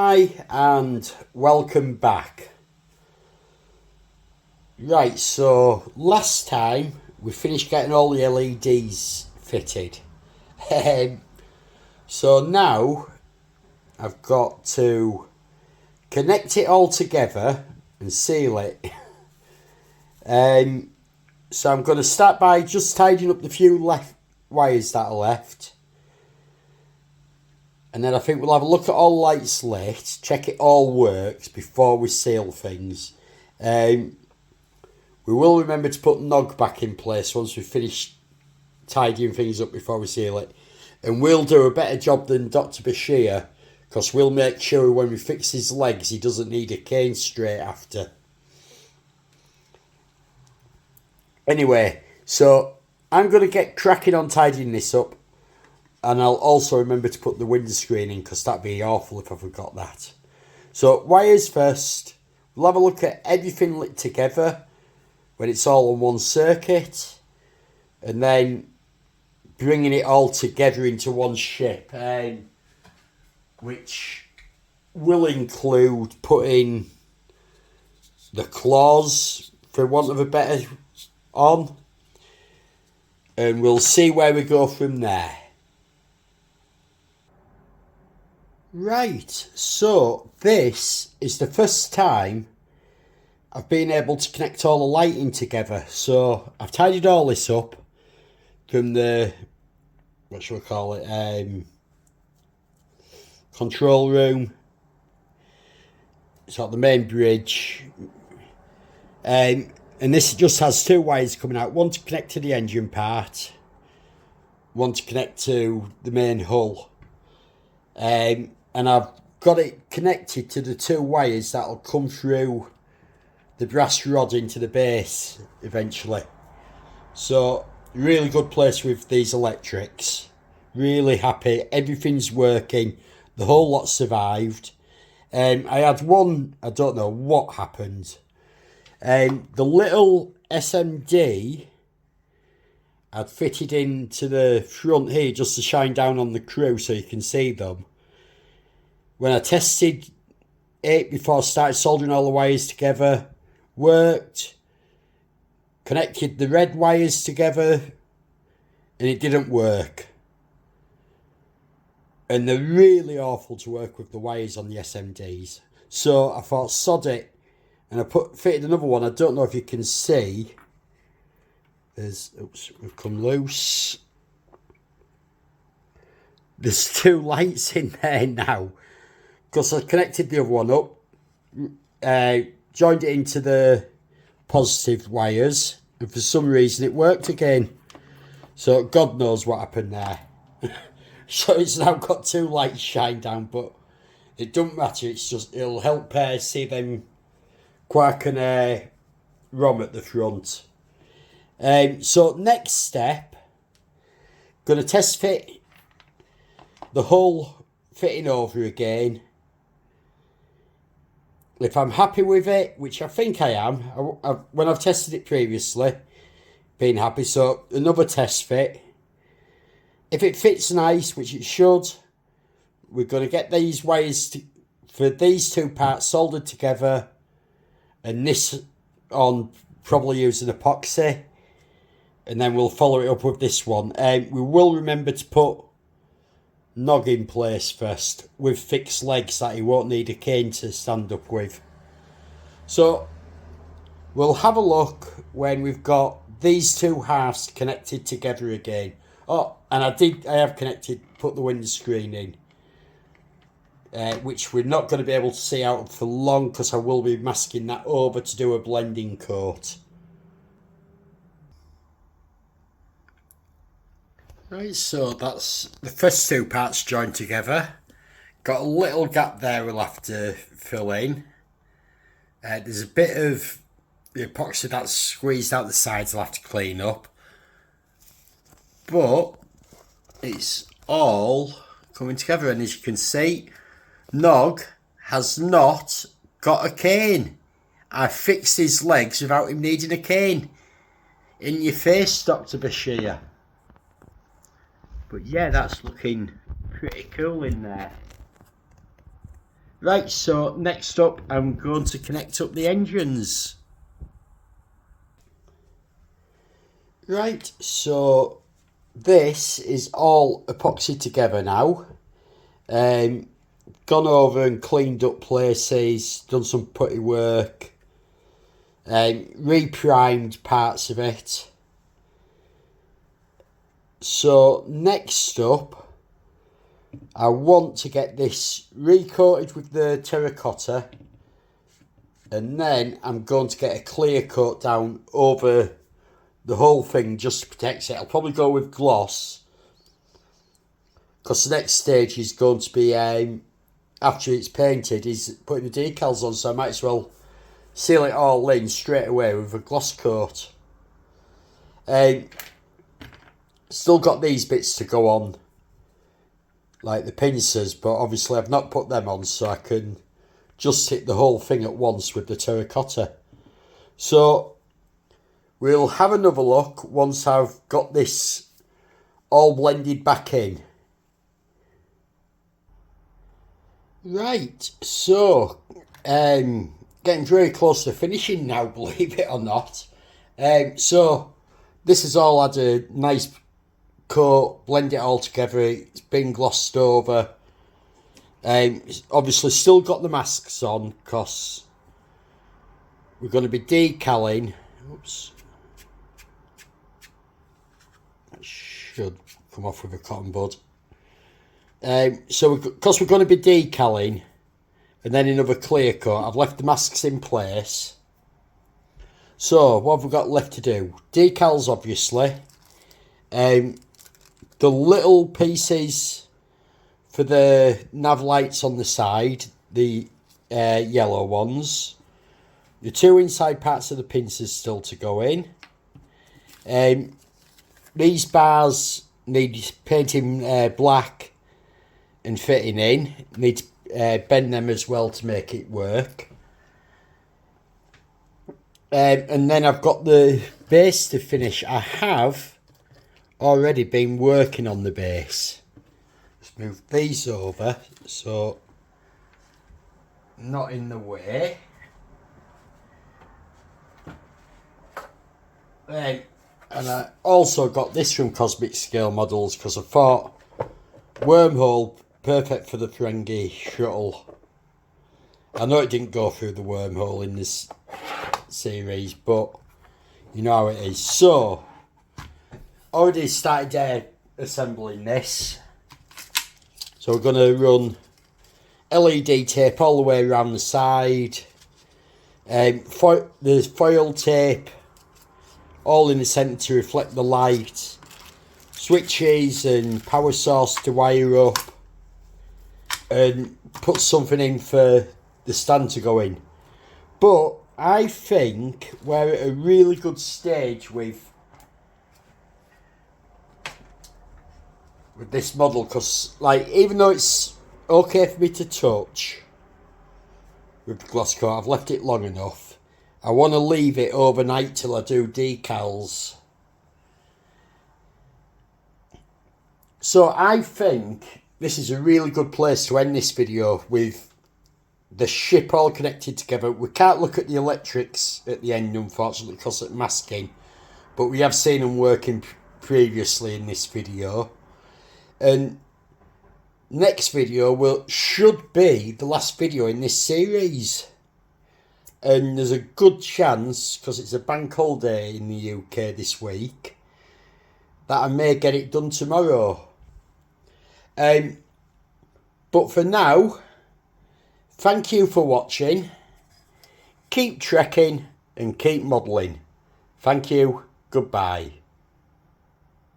Hi and welcome back. Right, so last time we finished getting all the LEDs fitted. So now I've got to connect it all together and seal it. So I'm going to start by just tidying up the few wires that are left. And then I think we'll have a look at all lights lit, check it all works before we seal things. We will remember to put nog back in place once we finish tidying things up before we seal it. And we'll do a better job than Dr. Bashir, because we'll make sure when we fix his legs he doesn't need a cane straight after. Anyway, so I'm going to get cracking on tidying this up. And I'll also remember to put the windscreen in, because that'd be awful if I forgot that. So wires first. We'll have a look at everything lit together when it's all on one circuit. And then bringing it all together into one ship. Which will include putting the claws, for want of a better, on. And we'll see where we go from there. Right, so this is the first time I've been able to connect all the lighting together. So I've tidied all this up from the, what shall we call it, control room. It's at the main bridge. And this just has two wires coming out. One to connect to the engine part. One to connect to the main hull. And I've got it connected to the two wires that'll come through the brass rod into the base eventually. So really good place with these electrics. Really happy. Everything's working. The whole lot survived. I had one, I don't know what happened. The little SMD I'd fitted into the front here just to shine down on the crew so you can see them. When I tested it before I started soldering all the wires together, worked, connected the red wires together, and it didn't work. And they're really awful to work with, the wires on the SMDs. So I thought, sod it, and I fitted another one. I don't know if you can see. Oops, we've come loose. There's two lights in there now. Because I connected the other one up, joined it into the positive wires, and for some reason it worked again. So God knows what happened there. So it's now got two lights shine down, but it don't matter. It's just, it'll help see them Quark and Rom at the front. So next step, going to test fit the hull fitting over again. If I'm happy with it, which I think I am, when I've tested it previously, been happy. So another test fit. If it fits nice, which it should, we're going to get these wires for these two parts soldered together, and this on probably using epoxy, and then we'll follow it up with this one. We will remember to put nog in place first with fixed legs that he won't need a cane to stand up with. So we'll have a look when we've got these two halves connected together again. Oh, and I have connected, put the windscreen in, which we're not going to be able to see out for long because I will be masking that over to do a blending coat. Right, so that's the first two parts joined together. Got a little gap there we'll have to fill in. There's a bit of the epoxy that's squeezed out the sides I'll have to clean up. But it's all coming together, and as you can see, Nog has not got a cane. I fixed his legs without him needing a cane. In your face, Dr. Bashir. But yeah, that's looking pretty cool in there. Right, so next up I'm going to connect up the engines. Right, so this is all epoxy together now. Gone over and cleaned up places, done some putty work, reprimed parts of it. So next up, I want to get this recoated with the terracotta, and then I'm going to get a clear coat down over the whole thing just to protect it. I'll probably go with gloss, because the next stage is going to be, after it's painted, is putting the decals on, so I might as well seal it all in straight away with a gloss coat. Still got these bits to go on, like the pincers, but obviously I've not put them on, so I can just hit the whole thing at once with the terracotta. So we'll have another look once I've got this all blended back in. Right, so getting very close to finishing now, believe it or not. So this has all had a nice coat, blend it all together, it's been glossed over. Obviously still got the masks on because we're going to be decaling. Oops. That should come off with a cotton bud. So because we're going to be decaling and then another clear coat, I've left the masks in place. So what have we got left to do? Decals, obviously. The little pieces for the nav lights on the side, the yellow ones. The two inside parts of the pincers still to go in. These bars need painting black and fitting in. Need to bend them as well to make it work. And then I've got the base to finish. I have already been working on the base. Just move these over so not in the way. And I also got this from Cosmic Scale Models because I thought wormhole perfect for the Ferengi Shuttle. I know it didn't go through the wormhole in this series, but you know how it is. So already started assembling this. So we're going to run LED tape all the way around the side. There's foil tape all in the centre to reflect the light. Switches and power source to wire up. And put something in for the stand to go in. But I think we're at a really good stage with this model, because like even though it's okay for me to touch with the gloss coat, I've left it long enough. I want to leave it overnight till I do decals. So I think this is a really good place to end this video with the ship all connected together. We can't look at the electrics at the end, unfortunately, because of masking, but we have seen them working previously in this video. And next video should be the last video in this series. And there's a good chance, because it's a bank holiday in the UK this week, that I may get it done tomorrow. But for now, thank you for watching. Keep trekking and keep modelling. Thank you. Goodbye.